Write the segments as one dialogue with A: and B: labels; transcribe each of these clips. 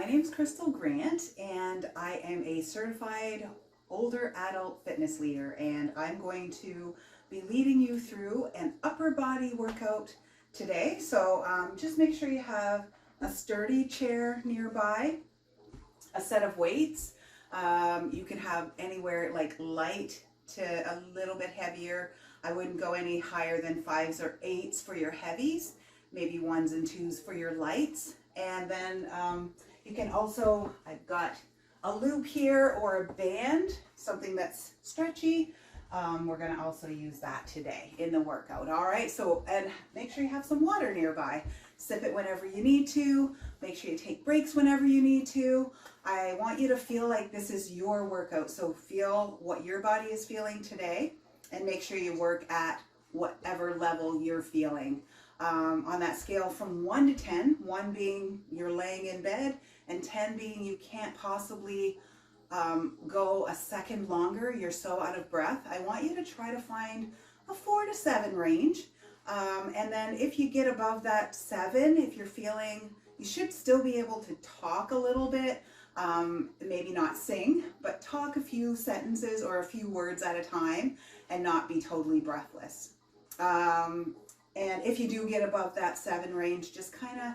A: name is Crystal Grant, and I am a certified older adult fitness leader, and I'm going to be leading you through an upper body workout today. So just make sure you have a sturdy chair nearby, a set of weights. You can have anywhere like light to a little bit heavier. I wouldn't go any higher than 5s or 8s for your heavies, maybe 1s and 2s for your lights. And then you can also, I've got a loop here or a band, something that's stretchy. We're going to also use that today in the workout. All right, so, and make sure you have some water nearby. Sip it whenever you need to. Make sure you take breaks whenever you need to. I want you to feel like this is your workout. So feel what your body is feeling today and make sure you work at whatever level you're feeling. On that scale from 1 to 10, 1 being you're laying in bed and 10 being you can't possibly go a second longer, you're so out of breath, I want you to try to find a 4 to 7 range. And then if you get above that 7, if you're feeling, you should still be able to talk a little bit, maybe not sing, but talk a few sentences or a few words at a time and not be totally breathless. And if you do get above that 7 range, just kind of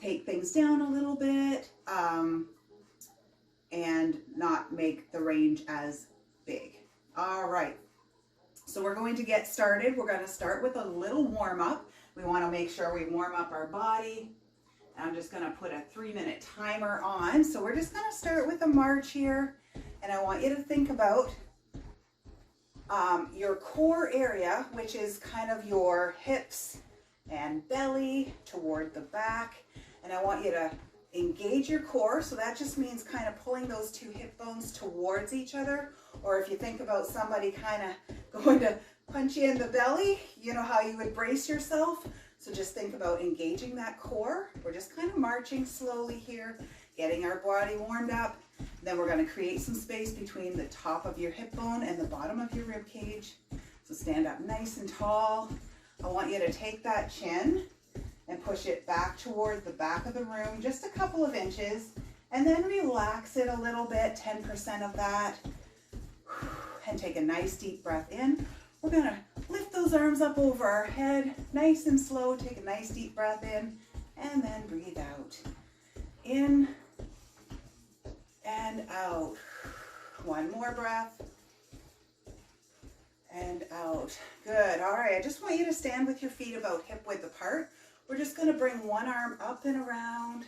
A: take things down a little bit and not make the range as big. All right, so we're going to get started. We're going to start with a little warm up. We want to make sure we warm up our body. I'm just going to put a 3-minute timer on. So we're just going to start with a march here. And I want you to think about your core area, which is kind of your hips and belly toward the back. And I want you to engage your core. So that just means kind of pulling those 2 hip bones towards each other. Or if you think about somebody kind of going to punch you in the belly, you know how you would brace yourself. So just think about engaging that core. We're just kind of marching slowly here, getting our body warmed up. Then we're going to create some space between the top of your hip bone and the bottom of your rib cage. So stand up nice and tall. I want you to take that chin and push it back toward the back of the room, just a couple of inches, and then relax it a little bit, 10% of that, and take a nice deep breath in. We're going to lift those arms up over our head, nice and slow. Take a nice deep breath in, and then breathe out. In and out. One more breath. And out. Good. All right, I just want you to stand with your feet about hip width apart. We're just going to bring one arm up and around.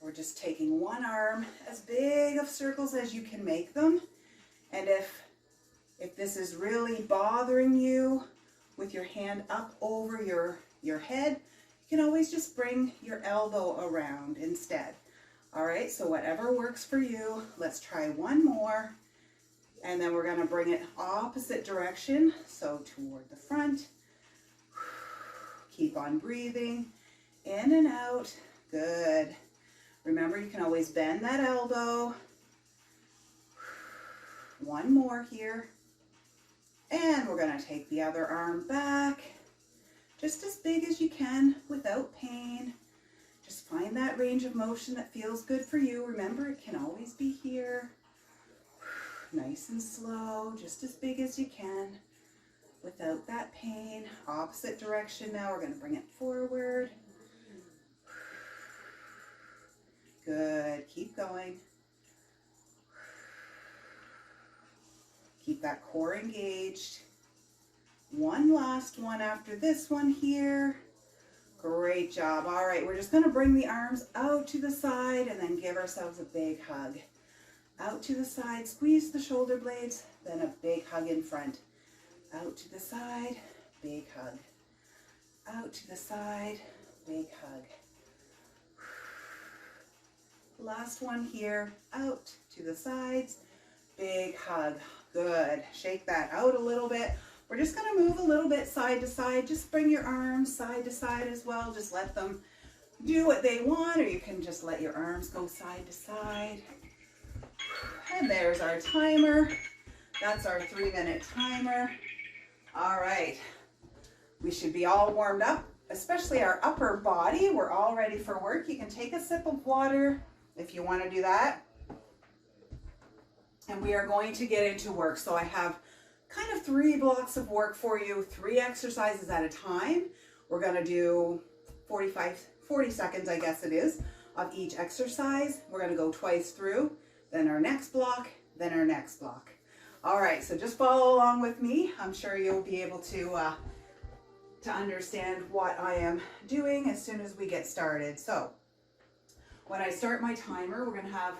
A: We're just taking one arm, as big of circles as you can make them. And if this is really bothering you with your hand up over your head, you can always just bring your elbow around instead. All right, so whatever works for you. Let's try one more. And then we're going to bring it opposite direction, so toward the front. Keep on breathing in and out. Good. Remember, you can always bend that elbow. One more here. And we're going to take the other arm back, just as big as you can without pain. Just find that range of motion that feels good for you. Remember, it can always be here. Nice and slow, just as big as you can without that pain. Opposite direction now. We're going to bring it forward. Good. Keep going. Keep that core engaged. One last one after this one here. Great job. All right, we're just going to bring the arms out to the side and then give ourselves a big hug. Out to the side, squeeze the shoulder blades, then a big hug in front. Out to the side, big hug. Out to the side, big hug. Last one here, out to the sides, big hug. Good. Shake that out a little bit. We're just going to move a little bit side to side. Just bring your arms side to side as well. Just let them do what they want, or you can just let your arms go side to side. And there's our timer. That's our 3-minute timer. All right. We should be all warmed up especially our upper body. We're all ready for work. You can take a sip of water if you want to do that. And we are going to get into work. So I have kind of 3 blocks of work for you, 3 exercises at a time. We're going to do 40 seconds, I guess it is, of each exercise. We're going to go twice through, then our next block, then our next block. All right, so just follow along with me. I'm sure you'll be able to understand what I am doing as soon as we get started. So when I start my timer, we're going to have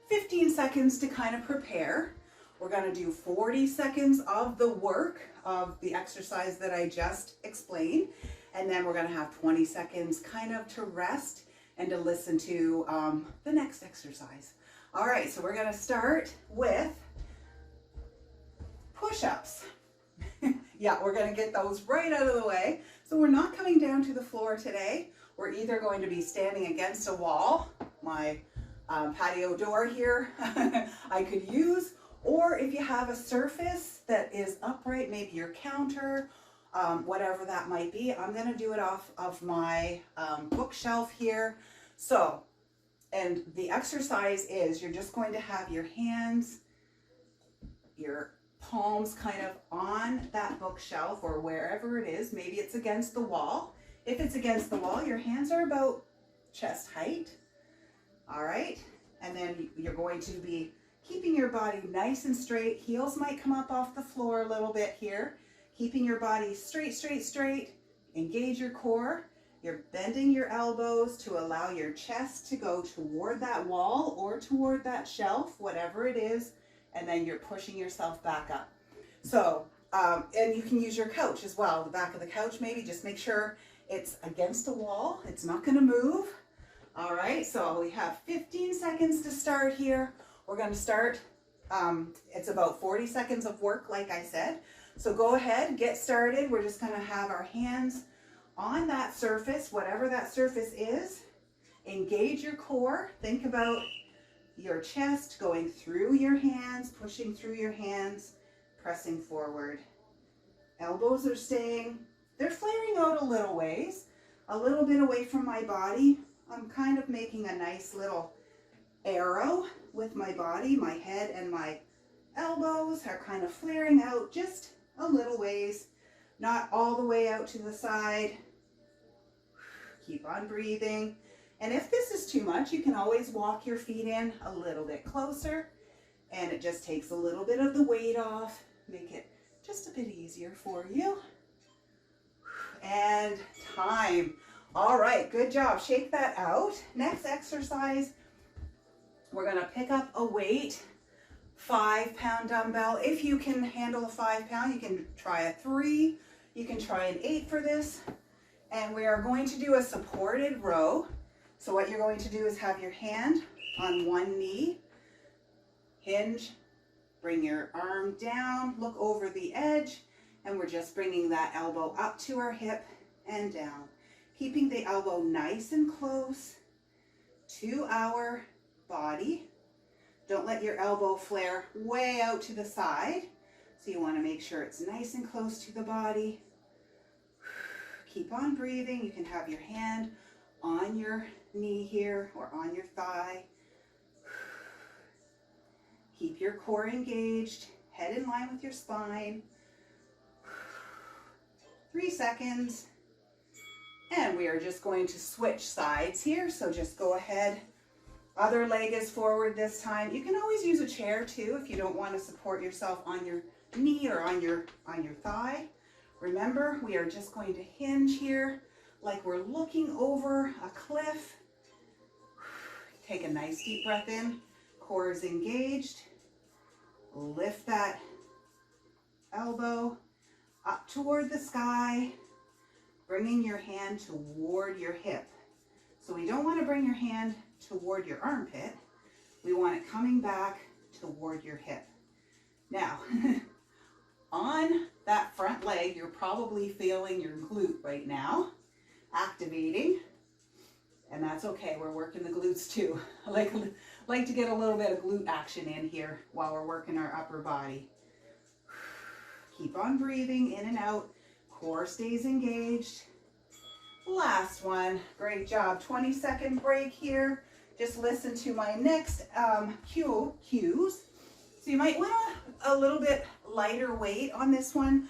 A: 15 seconds to kind of prepare. We're going to do 40 seconds of the work of the exercise that I just explained. And then we're going to have 20 seconds kind of to rest and to listen to the next exercise. All right, so we're going to start with push-ups. Yeah, we're going to get those right out of the way. So we're not coming down to the floor today. We're either going to be standing against a wall, my patio door here I could use, or if you have a surface that is upright, maybe your counter, whatever that might be. I'm going to do it off of my bookshelf here. So, and the exercise is you're just going to have your hands, your palms kind of on that bookshelf or wherever it is. Maybe it's against the wall. If it's against the wall, your hands are about chest height. All right. And then you're going to be keeping your body nice and straight. Heels might come up off the floor a little bit here. Keeping your body straight, straight, straight. Engage your core. You're bending your elbows to allow your chest to go toward that wall or toward that shelf, whatever it is. And then you're pushing yourself back up. So, and you can use your couch as well. The back of the couch, maybe just make sure it's against the wall. It's not going to move. All right, so we have 15 seconds to start here. We're going to start, it's about 40 seconds of work, like I said. So go ahead, get started. We're just going to have our hands on that surface, whatever that surface is. Engage your core. Think about your chest going through your hands, pushing through your hands, pressing forward. Elbows are staying, they're flaring out a little ways, a little bit away from my body. I'm kind of making a nice little arrow with my body. My head and my elbows are kind of flaring out just a little ways, not all the way out to the side. Keep on breathing. And if this is too much, you can always walk your feet in a little bit closer, and it just takes a little bit of the weight off, make it just a bit easier for you. And time. All right, good job. Shake that out. Next exercise, we're going to pick up a weight, 5-pound dumbbell. If you can handle a 5-pound, you can try a 3. You can try an 8 for this. And we are going to do a supported row. So what you're going to do is have your hand on one knee, hinge, bring your arm down, look over the edge, and we're just bringing that elbow up to our hip and down. Keeping the elbow nice and close to our body. Don't let your elbow flare way out to the side. So you want to make sure it's nice and close to the body. Keep on breathing. You can have your hand on your knee here or on your thigh. Keep your core engaged, head in line with your spine. 3 seconds. And we are just going to switch sides here. So just go ahead. Other leg is forward this time. You can always use a chair too if you don't want to support yourself on your knee or on your thigh. Remember, we are just going to hinge here like we're looking over a cliff. Take a nice deep breath in. Core is engaged. Lift that elbow up toward the sky, bringing your hand toward your hip. So we don't want to bring your hand toward your armpit. We want it coming back toward your hip. Now, on that front leg, you're probably feeling your glute right now, activating, and that's okay. We're working the glutes too. I like to get a little bit of glute action in here while we're working our upper body. Keep on breathing in and out. Core stays engaged. Last one. Great job. 20-second break here. Just listen to my next cues. So you might want a little bit lighter weight on this one.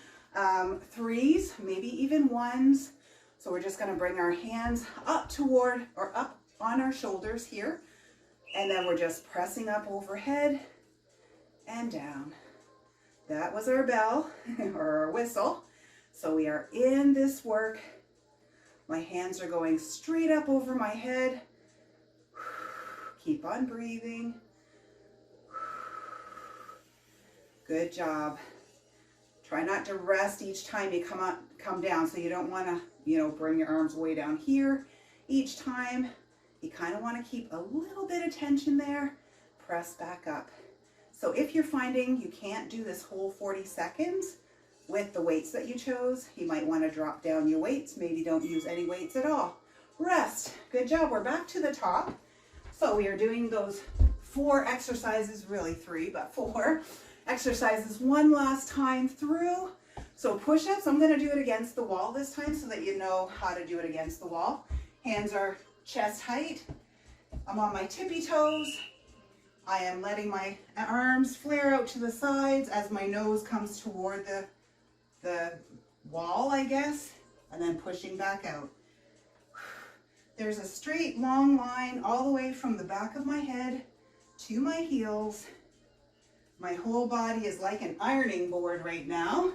A: Threes, maybe even ones. So we're just going to bring our hands up toward or up on our shoulders here. And then we're just pressing up overhead and down. That was our bell or our whistle. So we are in this work. My hands are going straight up over my head. Keep on breathing. Good job. Try not to rest each time you come down. So you don't want to, bring your arms way down here each time. You kind of want to keep a little bit of tension there. Press back up. So if you're finding you can't do this whole 40 seconds with the weights that you chose, you might want to drop down your weights. Maybe don't use any weights at all. Rest. Good job. We're back to the top. So we are doing those 4 exercises, really 3, but 4 exercises one last time through. So push-ups, I'm going to do it against the wall this time so that you know how to do it against the wall. Hands are chest height. I'm on my tippy toes. I am letting my arms flare out to the sides as my nose comes toward the wall, I guess, and then pushing back out. There's a straight, long line all the way from the back of my head to my heels. My whole body is like an ironing board right now.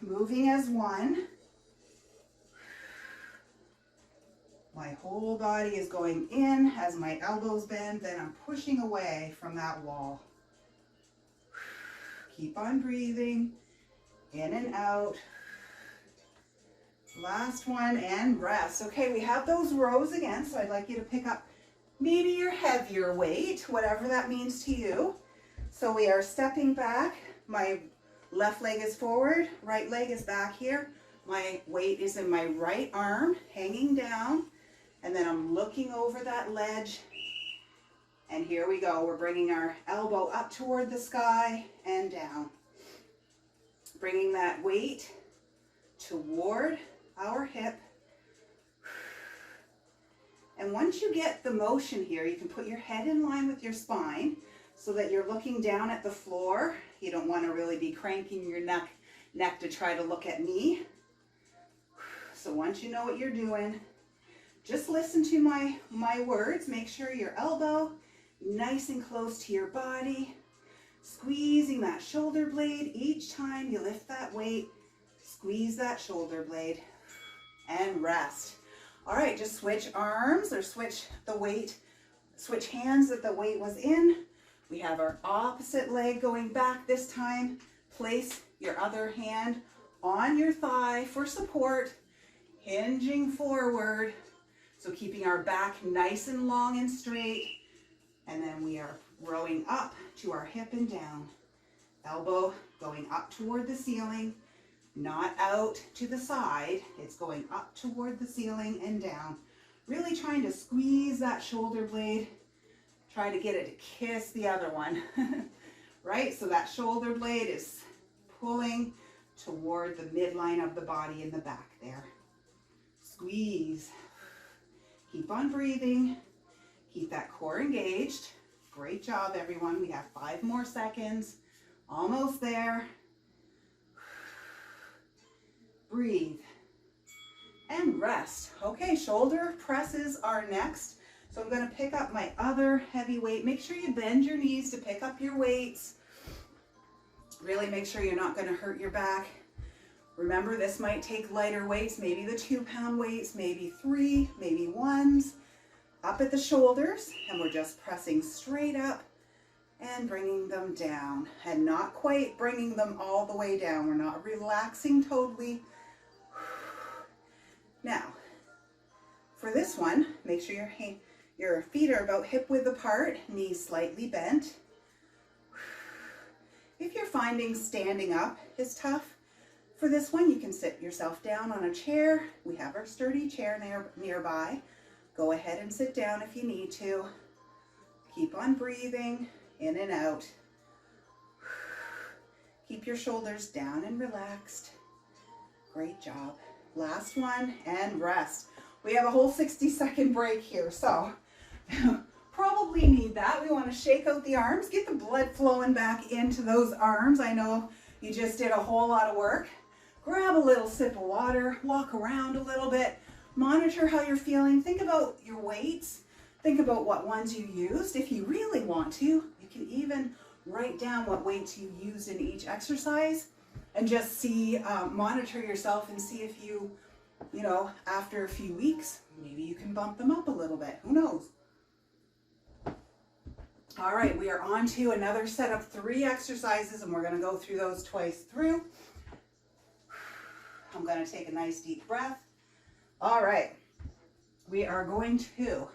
A: Moving as one. My whole body is going in as my elbows bend, then I'm pushing away from that wall. Keep on breathing, in and out. Last one, and rest. Okay, we have those rows again, so I'd like you to pick up maybe your heavier weight, whatever that means to you. So we are stepping back. My left leg is forward, right leg is back here. My weight is in my right arm, hanging down. And then I'm looking over that ledge. And here we go. We're bringing our elbow up toward the sky and down. Bringing that weight toward our hip. And once you get the motion here, you can put your head in line with your spine so that you're looking down at the floor. You don't want to really be cranking your neck to try to look at me. So once you know what you're doing, just listen to my words. Make sure your elbow nice and close to your body. Squeezing that shoulder blade each time you lift that weight. Squeeze that shoulder blade and rest. All right, just switch arms or switch the weight, switch hands that the weight was in. We have our opposite leg going back this time. Place your other hand on your thigh for support, hinging forward. So keeping our back nice and long and straight. And then we are rowing up to our hip and down. Elbow going up toward the ceiling, not out to the side. It's going up toward the ceiling and down. Really trying to squeeze that shoulder blade. Try to get it to kiss the other one. Right? So that shoulder blade is pulling toward the midline of the body in the back there. Squeeze. Keep on breathing. Keep that core engaged. Great job, everyone. We have 5 more seconds. Almost there. Breathe. And rest. Okay, shoulder presses are next. So I'm going to pick up my other heavy weight. Make sure you bend your knees to pick up your weights. Really make sure you're not going to hurt your back. Remember, this might take lighter weights, maybe the 2-pound weights, maybe 3, maybe 1s. Up at the shoulders, and we're just pressing straight up and bringing them down. And not quite bringing them all the way down. We're not relaxing totally. Now, for this one, make sure your feet are about hip width apart, knees slightly bent. If you're finding standing up is tough, for this one, you can sit yourself down on a chair. We have our sturdy chair nearby. Go ahead and sit down if you need to. Keep on breathing in and out. Keep your shoulders down and relaxed. Great job. Last one, and rest. We have a whole 60-second break here, so probably need that. We want to shake out the arms, get the blood flowing back into those arms. I know you just did a whole lot of work. Grab a little sip of water, walk around a little bit, monitor how you're feeling. Think about your weights. Think about what ones you used. If you really want to, you can even write down what weights you used in each exercise and just see, monitor yourself and see if you know, after a few weeks, maybe you can bump them up a little bit. Who knows? All right, we are on to another set of 3 exercises, and we're going to go through those twice through. I'm going to take a nice deep breath. All right, we are going to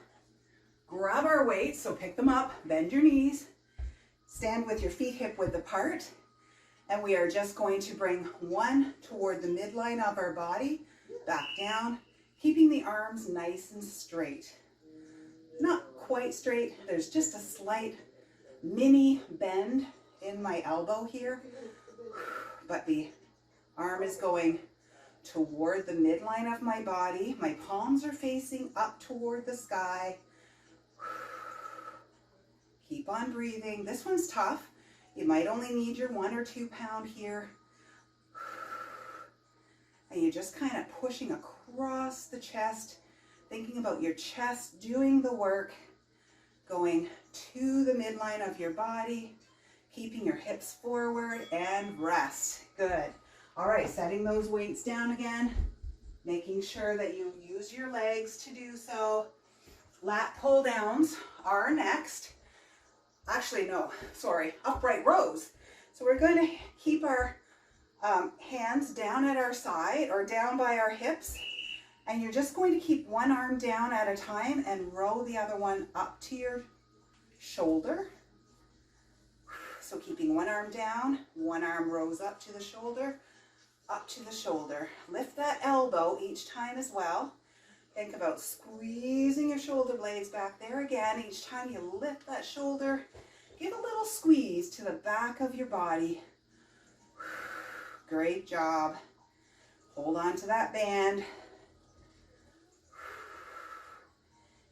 A: grab our weights, so pick them up, bend your knees, stand with your feet hip width apart, and we are just going to bring one toward the midline of our body, back down, keeping the arms nice and straight. Not quite straight, there's just a slight mini bend in my elbow here, but the arm is going toward the midline of my body. My palms are facing up toward the sky. Keep on breathing. This one's tough. You might only need your 1 or 2 pound here. And you're just kind of pushing across the chest, thinking about your chest doing the work, going to the midline of your body, keeping your hips forward, and rest. Good. All right, setting those weights down again, making sure that you use your legs to do so. Lat pull downs are next. Actually, no, sorry, upright rows. So we're going to keep our hands down at our side or down by our hips, and you're just going to keep one arm down at a time and row the other one up to your shoulder. So keeping one arm down, one arm rows up to the shoulder, up to the shoulder. Lift that elbow each time as well. Think about squeezing your shoulder blades back there again. Each time you lift that shoulder, give a little squeeze to the back of your body. Great job. Hold on to that band.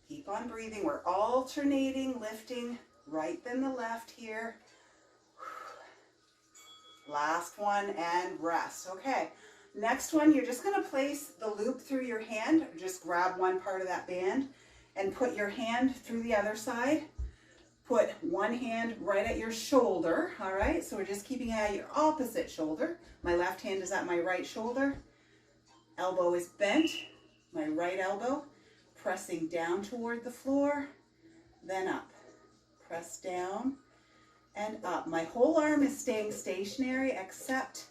A: Keep on breathing. We're alternating, lifting right then the left here. Last one, and rest. Okay, next one, you're just going to place the loop through your hand. Just grab one part of that band and put your hand through the other side. Put one hand right at your shoulder, all right? So we're just keeping it at your opposite shoulder. My left hand is at my right shoulder. Elbow is bent, my right elbow, pressing down toward the floor, then up. Press down and up. My whole arm is staying stationary, except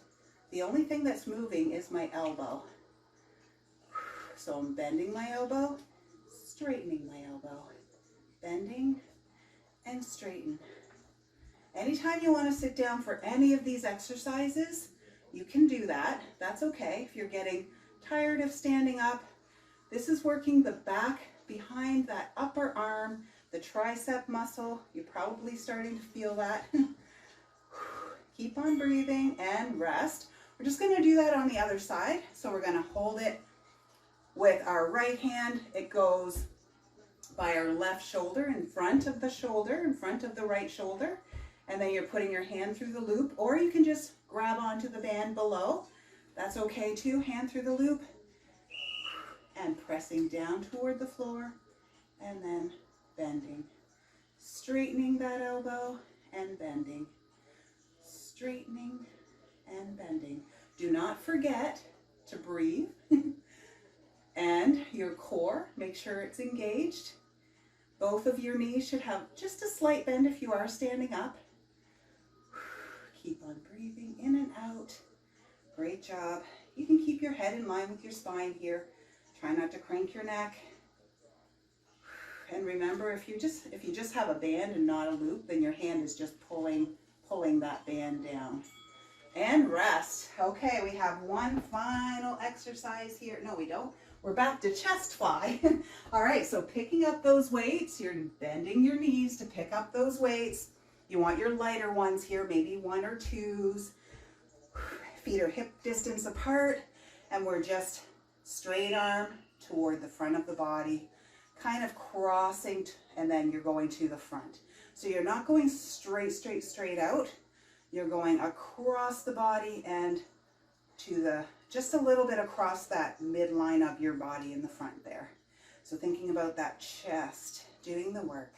A: the only thing that's moving is my elbow. So I'm bending my elbow, straightening my elbow, bending and straighten. Anytime you want to sit down for any of these exercises, you can do that. That's okay. If you're getting tired of standing up, this is working the back behind that upper arm, the tricep muscle. You're probably starting to feel that. Keep on breathing and rest. We're just going to do that on the other side. So we're going to hold it with our right hand. It goes by our left shoulder, in front of the shoulder, in front of the right shoulder. And then you're putting your hand through the loop, or you can just grab onto the band below. That's okay too. Hand through the loop and pressing down toward the floor, and then bending. Straightening that elbow and bending. Straightening and bending. Do not forget to breathe. And your core, make sure it's engaged. Both of your knees should have just a slight bend if you are standing up. Keep on breathing in and out. Great job. You can keep your head in line with your spine here. Try not to crank your neck. And remember, if you just have a band and not a loop, then your hand is just pulling that band down. And rest. Okay, we have one final exercise here. No, we don't. We're back to chest fly. All right, so picking up those weights, you're bending your knees to pick up those weights. You want your lighter ones here, maybe 1 or 2s. Feet are hip distance apart, and we're just Straight arm toward the front of the body, kind of crossing, and then you're going to the front. So you're not going straight out. You're going across the body and to the, just a little bit across that midline of your body in the front there. So thinking about that chest, doing the work.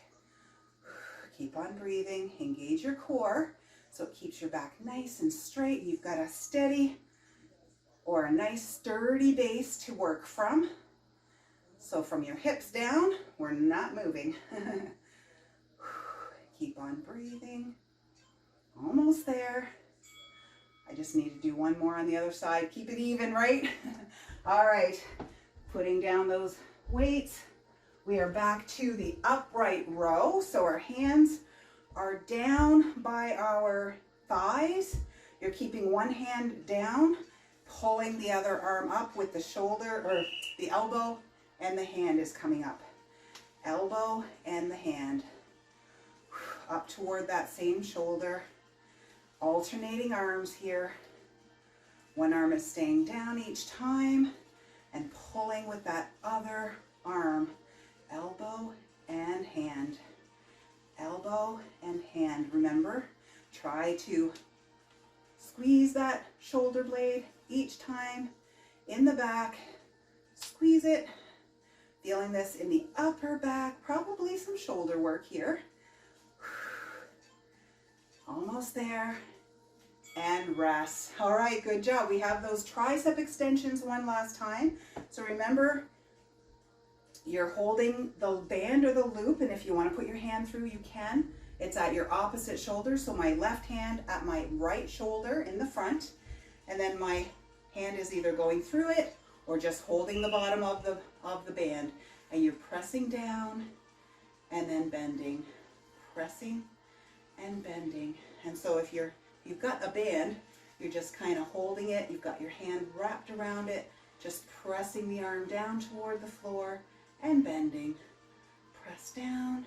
A: Keep on breathing, engage your core so it keeps your back nice and straight. You've got a steady or a nice sturdy base to work from. So from your hips down, we're not moving. Keep on breathing. Almost there. I just need to do one more on the other side. Keep it even, right? All right, putting down those weights. We are back to the upright row. So our hands are down by our thighs. You're keeping one hand down, pulling the other arm up with the shoulder or the elbow, and the hand is coming up. Elbow and the hand up toward that same shoulder. Alternating arms here. One arm is staying down each time and pulling with that other arm. Elbow and hand. Elbow and hand. Remember, try to squeeze that shoulder blade each time in the back. Squeeze it. Feeling this in the upper back. Probably some shoulder work here. Almost there. And rest. All right, good job. We have those tricep extensions one last time. So remember, you're holding the band or the loop, and if you want to put your hand through, you can. It's at your opposite shoulder, so my left hand at my right shoulder in the front, and then my hand is either going through it or just holding the bottom of the band, and you're pressing down and then bending, pressing and bending. And so if you've got a band, you're just kind of holding it, you've got your hand wrapped around it, just pressing the arm down toward the floor and bending. Press down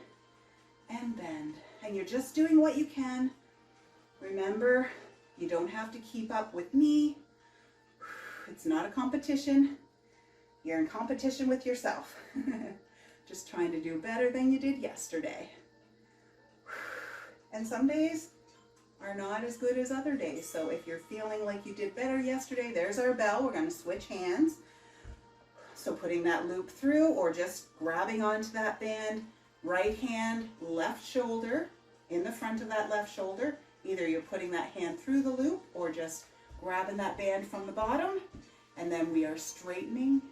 A: and bend. And you're just doing what you can. Remember, you don't have to keep up with me. It's not a competition. You're in competition with yourself. Just trying to do better than you did yesterday. And some days are not as good as other days. So if you're feeling like you did better yesterday, there's our bell. We're going to switch hands. So putting that loop through or just grabbing onto that band, right hand, left shoulder, in the front of that left shoulder. Either you're putting that hand through the loop or just grabbing that band from the bottom. And then we are straightening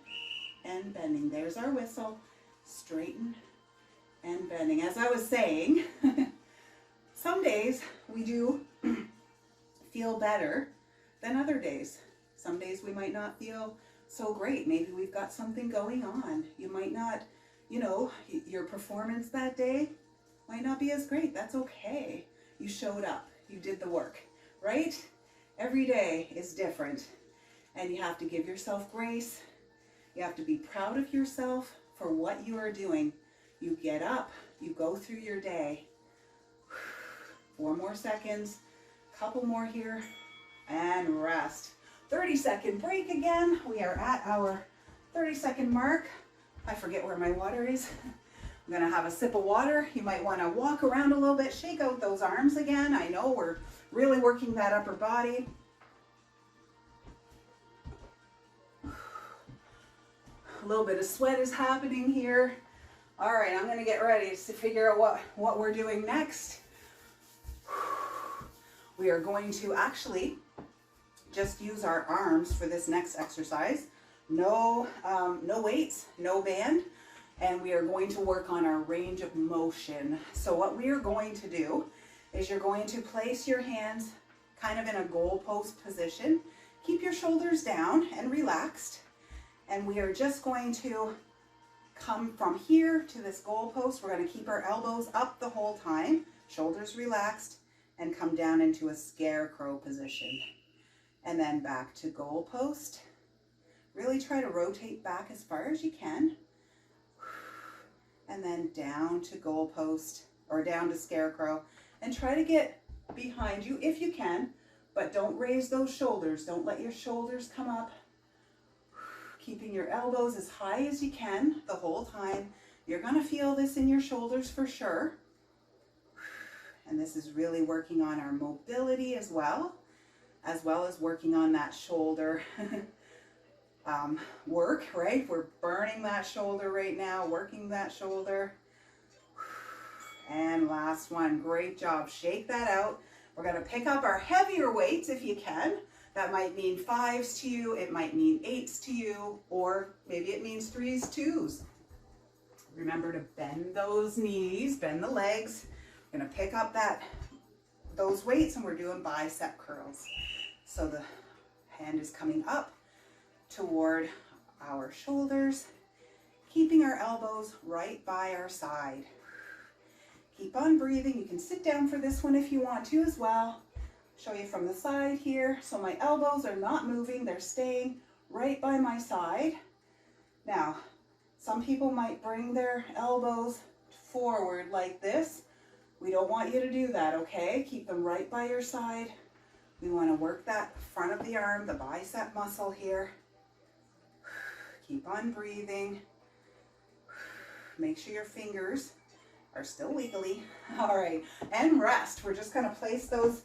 A: and bending. There's our whistle. Straighten and bending. As I was saying, some days we do feel better than other days. Some days we might not feel so great. Maybe we've got something going on. You might not, your performance that day might not be as great. That's okay. You showed up. You did the work, right? Every day is different. And you have to give yourself grace. You have to be proud of yourself for what you are doing. You get up, you go through your day. 4 more seconds, couple more here, and rest. 30-second break again. We are at our 30-second mark. I forget where my water is. I'm gonna have a sip of water. You might wanna walk around a little bit, shake out those arms again. I know we're really working that upper body. A little bit of sweat is happening here. All right, I'm gonna get ready to figure out what we're doing next. We are going to actually just use our arms for this next exercise. No weights, no band, and we are going to work on our range of motion. So what we are going to do is you're going to place your hands kind of in a goalpost position. Keep your shoulders down and relaxed. And we are just going to come from here to this goalpost. We're going to keep our elbows up the whole time, shoulders relaxed, and come down into a scarecrow position. And then back to goalpost. Really try to rotate back as far as you can. And then down to goalpost, or down to scarecrow. And try to get behind you if you can, but don't raise those shoulders. Don't let your shoulders come up. Keeping your elbows as high as you can the whole time. You're going to feel this in your shoulders for sure. And this is really working on our mobility as well as working on that shoulder work, right? We're burning that shoulder right now, working that shoulder. And last one, great job. Shake that out. We're going to pick up our heavier weights if you can. That might mean 5s to you, it might mean 8s to you, or maybe it means 3s, 2s. Remember to bend those knees, bend the legs. We're going to pick up those weights, and we're doing bicep curls. So the hand is coming up toward our shoulders, keeping our elbows right by our side. Keep on breathing. You can sit down for this one if you want to as well. Show you from the side here. So my elbows are not moving, they're staying right by my side. Now, some people might bring their elbows forward like this. We don't want you to do that, okay? Keep them right by your side. We want to work that front of the arm, the bicep muscle here. Keep on breathing. Make sure your fingers are still wiggly. All right, and rest. We're just going to place those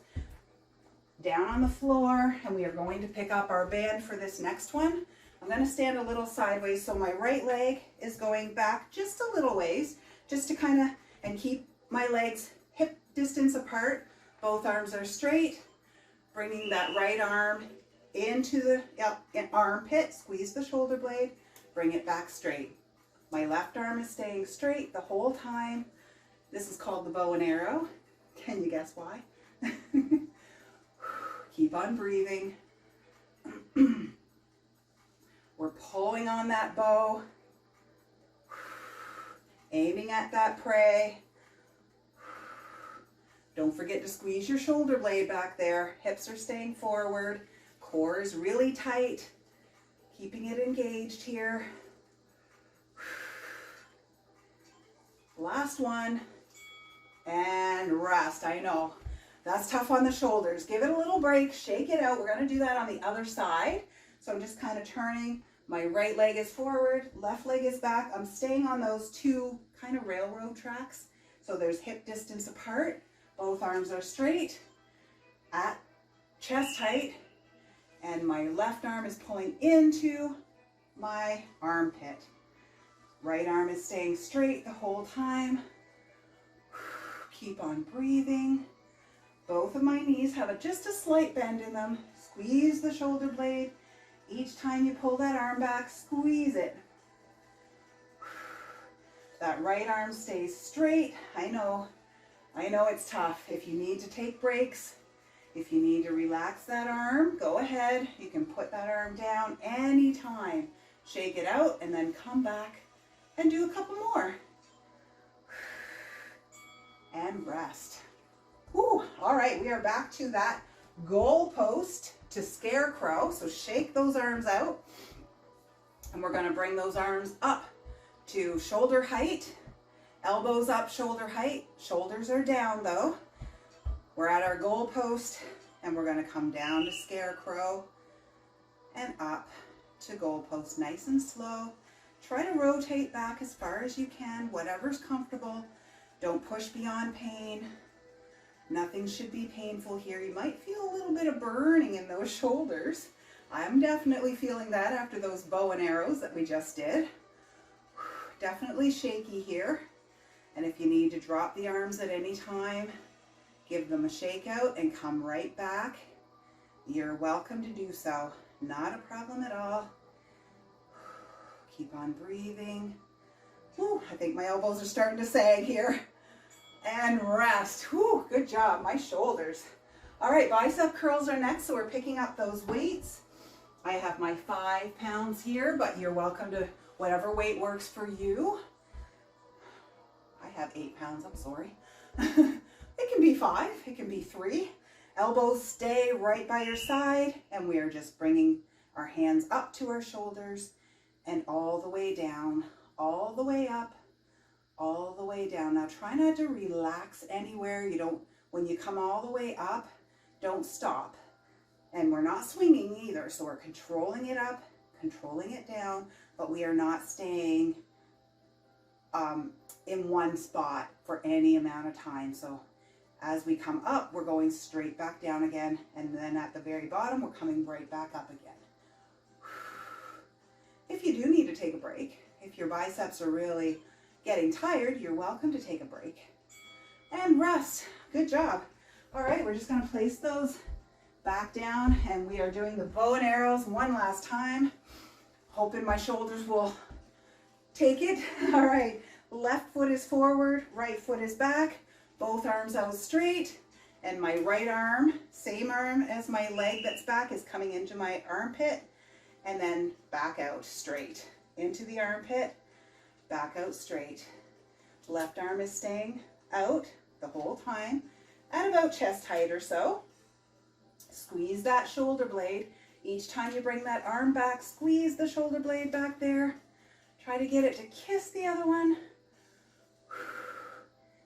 A: down on the floor, and we are going to pick up our band for this next one. I'm going to stand a little sideways, so my right leg is going back just a little ways, just to kind of, and keep my legs hip distance apart. Both arms are straight, bringing that right arm into the armpit, squeeze the shoulder blade, bring it back straight. My left arm is staying straight the whole time. This is called the bow and arrow. Can you guess why? Keep on breathing. We're pulling on that bow, aiming at that prey. Don't forget to squeeze your shoulder blade back there. Hips are staying forward. Core is really tight. Keeping it engaged here. Last one. And rest. I know. That's tough on the shoulders. Give it a little break, shake it out. We're going to do that on the other side. So I'm just kind of turning. My right leg is forward, left leg is back. I'm staying on those two kind of railroad tracks. So there's hip distance apart. Both arms are straight at chest height. And my left arm is pulling into my armpit. Right arm is staying straight the whole time. Keep on breathing. Both of my knees have just a slight bend in them. Squeeze the shoulder blade. Each time you pull that arm back, squeeze it. That right arm stays straight. I know it's tough. If you need to take breaks, if you need to relax that arm, go ahead. You can put that arm down anytime. Shake it out and then come back and do a couple more. And rest. Whew. All right, we are back to that goal post to scarecrow. So shake those arms out. And we're going to bring those arms up to shoulder height. Elbows up, shoulder height. Shoulders are down though. We're at our goal post, and we're going to come down to scarecrow and up to goal post. Nice and slow. Try to rotate back as far as you can, whatever's comfortable. Don't push beyond pain. Nothing should be painful here. You might feel a little bit of burning in those shoulders. I'm definitely feeling that after those bow and arrows that we just did. Definitely shaky here. And if you need to drop the arms at any time, give them a shake out and come right back. You're welcome to do so. Not a problem at all. Keep on breathing. Whew, I think my elbows are starting to sag here. And rest. Whew, good job. My shoulders. All right, bicep curls are next, so we're picking up those weights. I have my 5 pounds here, but you're welcome to whatever weight works for you. I have 8 pounds, I'm sorry. It can be 5, it can be 3. Elbows stay right by your side, and we are just bringing our hands up to our shoulders and all the way down, all the way up, all the way down. Now try not to relax anywhere. When you come all the way up, don't stop. And we're not swinging either, so we're controlling it up, controlling it down, but we are not staying in one spot for any amount of time. So as we come up, we're going straight back down again, and then at the very bottom, we're coming right back up again. If you do need to take a break, if your biceps are really getting tired, you're welcome to take a break. And rest. Good job. All right, we're just going to place those back down, and we are doing the bow and arrows one last time. Hoping my shoulders will take it. All right, left foot is forward, right foot is back, both arms out straight, and my right arm, same arm as my leg that's back, is coming into my armpit, and then back out straight into the armpit, back out straight. Left arm is staying out the whole time at about chest height or so. Squeeze that shoulder blade. Each time you bring that arm back, squeeze the shoulder blade back there. Try to get it to kiss the other one.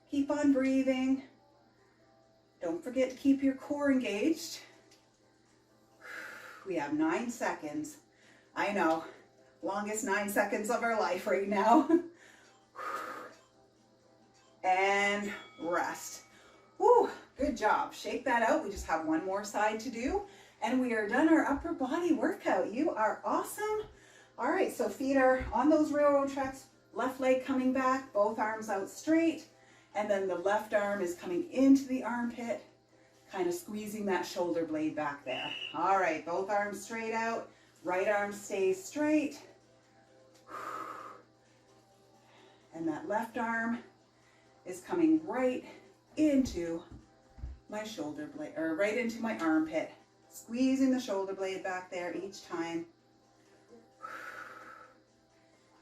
A: Keep on breathing. Don't forget to keep your core engaged. We have 9 seconds. I know, longest 9 seconds of our life right now. And rest. Woo, good job. Shake that out. We just have one more side to do, and we are done our upper body workout. You are awesome. All right, so feet are on those railroad tracks, left leg coming back, both arms out straight, and then the left arm is coming into the armpit, kind of squeezing that shoulder blade back there. All right, both arms straight out, right arm stays straight, and that left arm is coming right into my shoulder blade, or right into my armpit, squeezing the shoulder blade back there each time.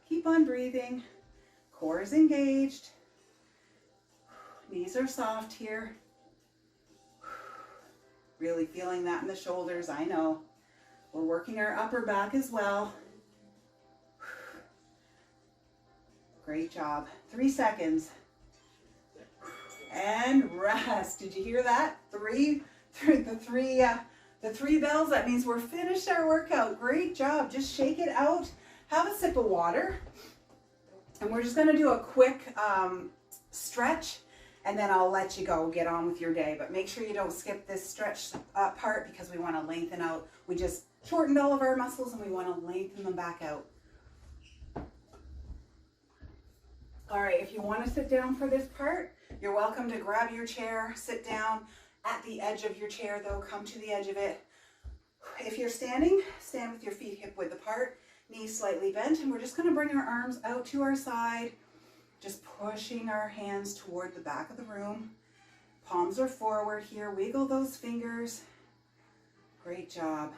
A: Keep on breathing. Core is engaged. Knees are soft here. Really feeling that in the shoulders, I know. We're working our upper back as well. Great job. 3 seconds. And rest. Did you hear that? The three bells. That means we're finished our workout. Great job. Just shake it out. Have a sip of water. And we're just going to do a quick stretch, and then I'll let you go get on with your day. But make sure you don't skip this stretch part, because we want to lengthen out. We just shortened all of our muscles, and we want to lengthen them back out. All right, if you want to sit down for this part, you're welcome to grab your chair, sit down at the edge of your chair though, come to the edge of it. If you're standing, stand with your feet hip width apart, knees slightly bent, and we're just going to bring our arms out to our side, just pushing our hands toward the back of the room. Palms are forward here, wiggle those fingers. Great job.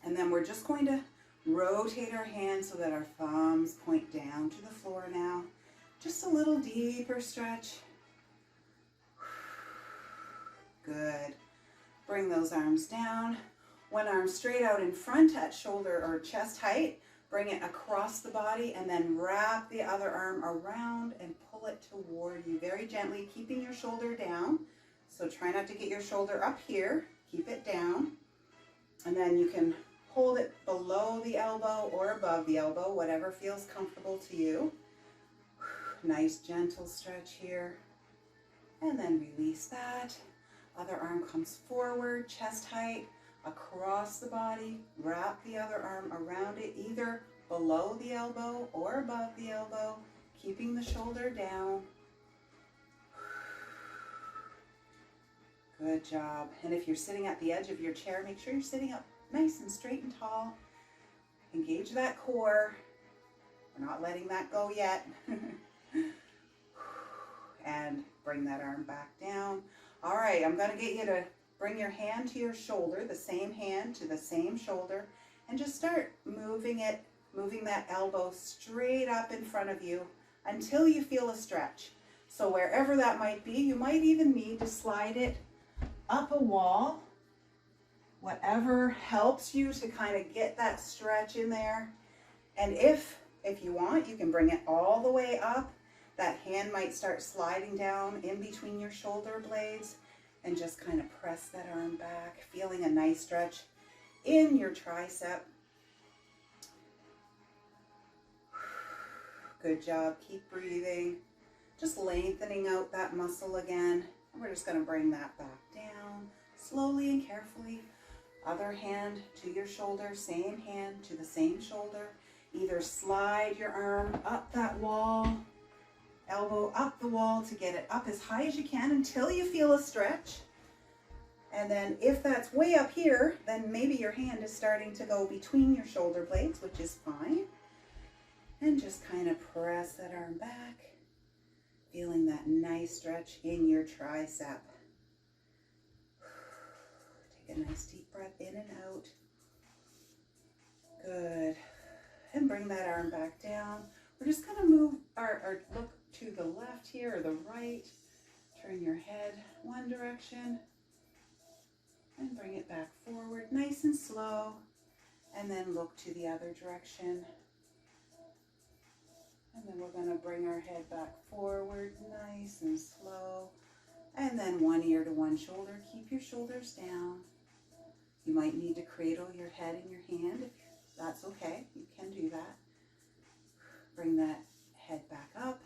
A: And then we're just going to rotate our hands so that our thumbs point down to the floor now. Just a little deeper stretch. Good. Bring those arms down. One arm straight out in front at shoulder or chest height. Bring it across the body, and then wrap the other arm around and pull it toward you very gently, keeping your shoulder down. So try not to get your shoulder up here. Keep it down. And then you can hold it below the elbow or above the elbow, whatever feels comfortable to you. Nice gentle stretch here. And then release that. Other arm comes forward, chest height, across the body. Wrap the other arm around it, either below the elbow or above the elbow, keeping the shoulder down. Good job. And if you're sitting at the edge of your chair, make sure you're sitting up nice and straight and tall. Engage that core. We're not letting that go yet. And bring that arm back down. All right, I'm going to get you to bring your hand to your shoulder, the same hand to the same shoulder, and just start moving that elbow straight up in front of you until you feel a stretch. So wherever that might be, you might even need to slide it up a wall. Whatever helps you to kind of get that stretch in there. And if you want, you can bring it all the way up. That hand might start sliding down in between your shoulder blades, and just kind of press that arm back, feeling a nice stretch in your tricep. Good job. Keep breathing. Just lengthening out that muscle again. We're just going to bring that back down slowly and carefully. Other hand to your shoulder, same hand to the same shoulder. Either slide your arm up that wall, elbow up the wall to get it up as high as you can until you feel a stretch. And then if that's way up here, then maybe your hand is starting to go between your shoulder blades, which is fine. And just kind of press that arm back, feeling that nice stretch in your tricep. Take a nice deep breath in and out. Good. And bring that arm back down. We're just going to move or look to the left here or the right. Turn your head one direction and bring it back forward nice and slow. And then look to the other direction. And then we're going to bring our head back forward nice and slow. And then one ear to one shoulder. Keep your shoulders down. You might need to cradle your head in your hand. If that's okay, you can do that. Bring that head back up.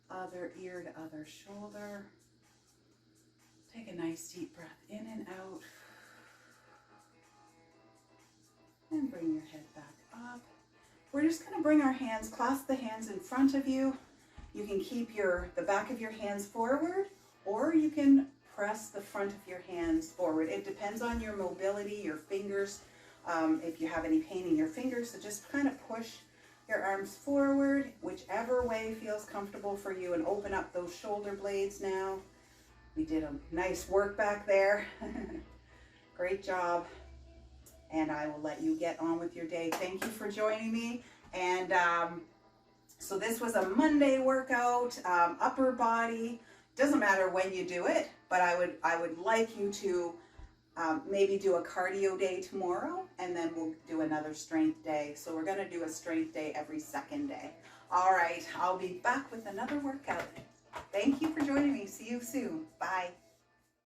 A: Other ear to other shoulder. Take a nice deep breath in and out. And bring your head back up. We're just going to bring our hands, clasp the hands in front of you. You can keep the back of your hands forward, or you can press the front of your hands forward. It depends on your mobility, your fingers, if you have any pain in your fingers. So just kind of push your arms forward, whichever way feels comfortable for you, and open up those shoulder blades now. We did a nice work back there. Great job. And I will let you get on with your day. Thank you for joining me. And so this was a Monday workout, upper body. Doesn't matter when you do it, but I would like you to maybe do a cardio day tomorrow, and then we'll do another strength day. So we're going to do a strength day every second day. All right, I'll be back with another workout. Thank you for joining me. See you soon. Bye.